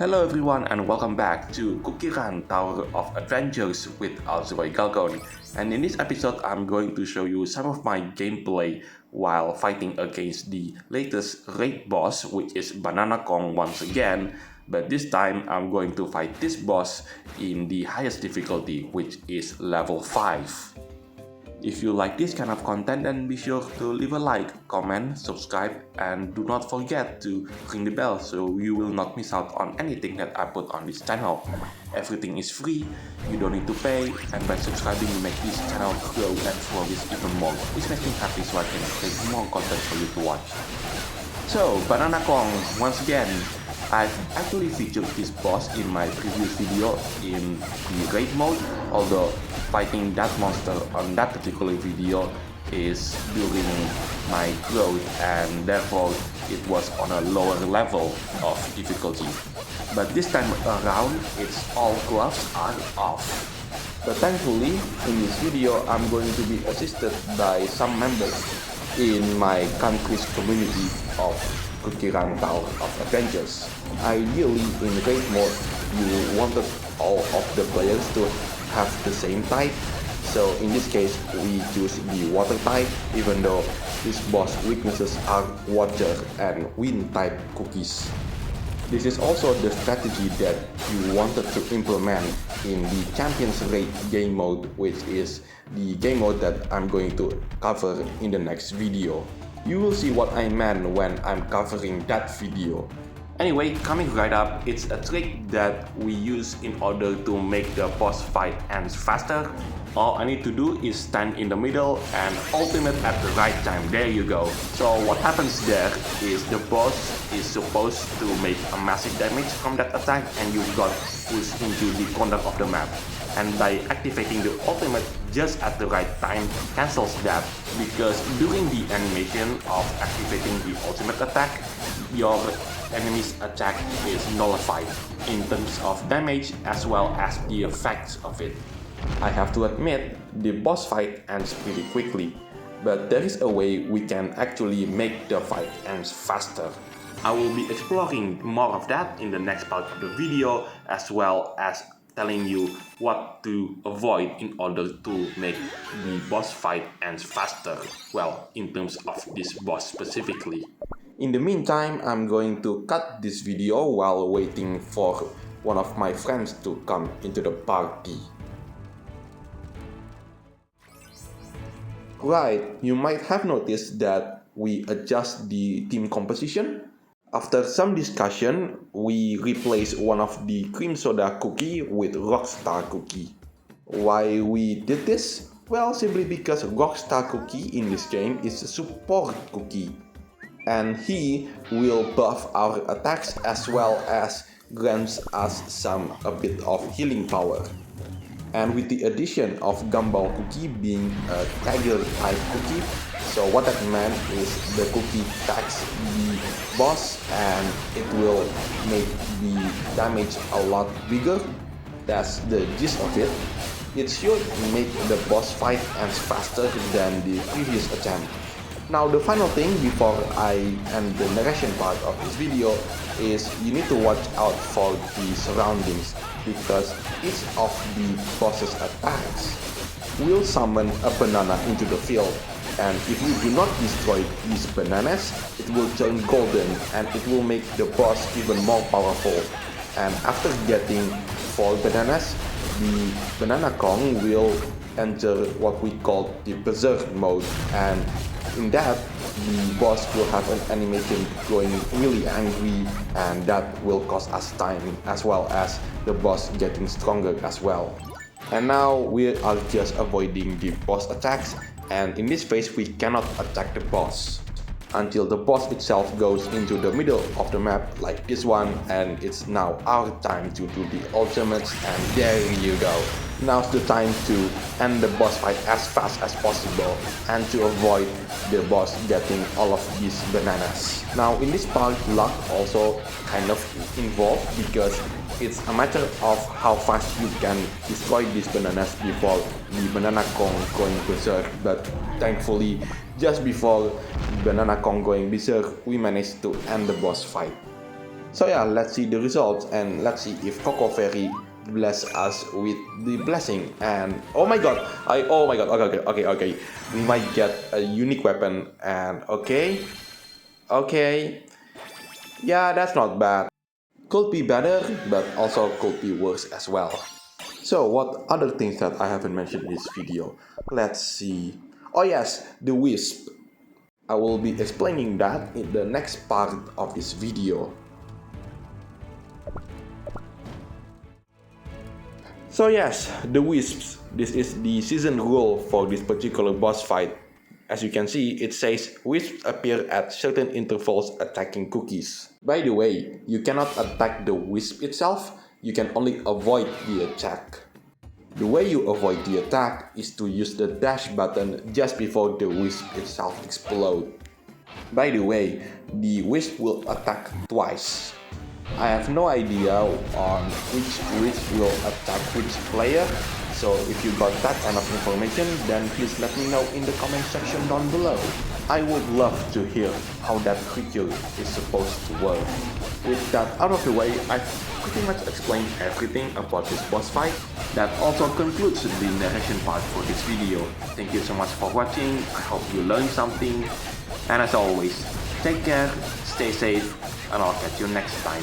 Hello everyone and welcome back to Cookierun Tower of Adventures with Alzeroy Galgon. And in this episode I'm going to show you some of my gameplay while fighting against the latest raid boss, which is Bananakong once again. But this time I'm going to fight this boss in the highest difficulty, which is level 5. If you like this kind of content, then be sure to leave a like, comment, subscribe, and do not forget to ring the bell so you will not miss out on anything that I put on this channel. Everything is free, you don't need to pay, and by subscribing you make this channel grow and flourish even more, which makes me happy so I can create more content for you to watch. So, Bananakong, once again, I've actually featured this boss in my previous video in the raid mode, although fighting that monster on that particular video is during my growth and therefore it was on a lower level of difficulty. But this time around, it's all gloves are off. But thankfully, in this video, I'm going to be assisted by some members in my country's community of Cookieruntowerofadventures. Ideally, in raid mode, you wanted all of the players to have the same type. So in this case, we choose the water type, even though this boss weaknesses are water and wind type cookies. This is also the strategy that you wanted to implement in the Champions Raid game mode, which is the game mode that I'm going to cover in the next video. You will see what I meant when I'm covering that video. Anyway, coming right up, it's a trick that we use in order to make the boss fight ends faster. All I need to do is stand in the middle and ultimate at the right time. There you go. So what happens there is the boss is supposed to make a massive damage from that attack and you got pushed into the corner of the map. And by activating the ultimate just at the right time cancels that, because during the animation of activating the ultimate attack, your enemy's attack is nullified in terms of damage as well as the effects of it. I have to admit, the boss fight ends pretty quickly, but there is a way we can actually make the fight ends faster. I will be exploring more of that in the next part of the video, as well as telling you what to avoid in order to make the boss fight ends faster, well, in terms of this boss specifically. In the meantime, I'm going to cut this video while waiting for one of my friends to come into the party. Right, you might have noticed that we adjust the team composition. After some discussion, we replaced one of the cream soda cookie with rockstar cookie. Why we did this? Well, simply because rockstar cookie in this game is a support cookie, and he will buff our attacks as well as grants us a bit of healing power. And with the addition of gumball cookie being a tiger type cookie, so what that meant is the cookie attacks the boss and it will make the damage a lot bigger. That's the gist of it. It should make the boss fight ends faster than the previous attempt. Now the final thing before I end the narration part of this video is you need to watch out for the surroundings, because each of the boss's attacks will summon a banana into the field, and if you do not destroy these bananas, it will turn golden and it will make the boss even more powerful. And after getting 4 bananas, the Bananakong will enter what we call the berserk mode, and in that, the boss will have an animation going really angry, and that will cost us time as well as the boss getting stronger as well. And now we are just avoiding the boss attacks, and in this phase we cannot attack the boss until the boss itself goes into the middle of the map like this one, and it's now our time to do the ultimates, and there you go. Now's the time to end the boss fight as fast as possible and to avoid the boss getting all of these bananas. Now in this part, luck also kind of involved, because it's a matter of how fast you can destroy these bananas before the Bananakong going berserk. But thankfully, just before Bananakong going berserk, we managed to end the boss fight. So yeah, let's see the results and let's see if Coco Fairy bless us with the blessing. And oh my god, okay. We might get a unique weapon and okay. Yeah, that's not bad. Could be better, but also could be worse as well. So what other things that I haven't mentioned in this video? Let's see. Oh yes, the wisp. I will be explaining that in the next part of this video. So yes, the wisps. This is the season rule for this particular boss fight. As you can see, it says wisps appear at certain intervals attacking cookies. By the way, you cannot attack the wisp itself, you can only avoid the attack. The way you avoid the attack is to use the dash button just before the wisp itself explodes. By the way, the wisp will attack twice. I have no idea on which wisp will attack which player, so if you got that kind of information, then please let me know in the comment section down below. I would love to hear how that creature is supposed to work. With that out of the way, I've pretty much explained everything about this boss fight. That also concludes the narration part for this video. Thank you so much for watching, I hope you learned something, and as always, take care, stay safe, and I'll catch you next time.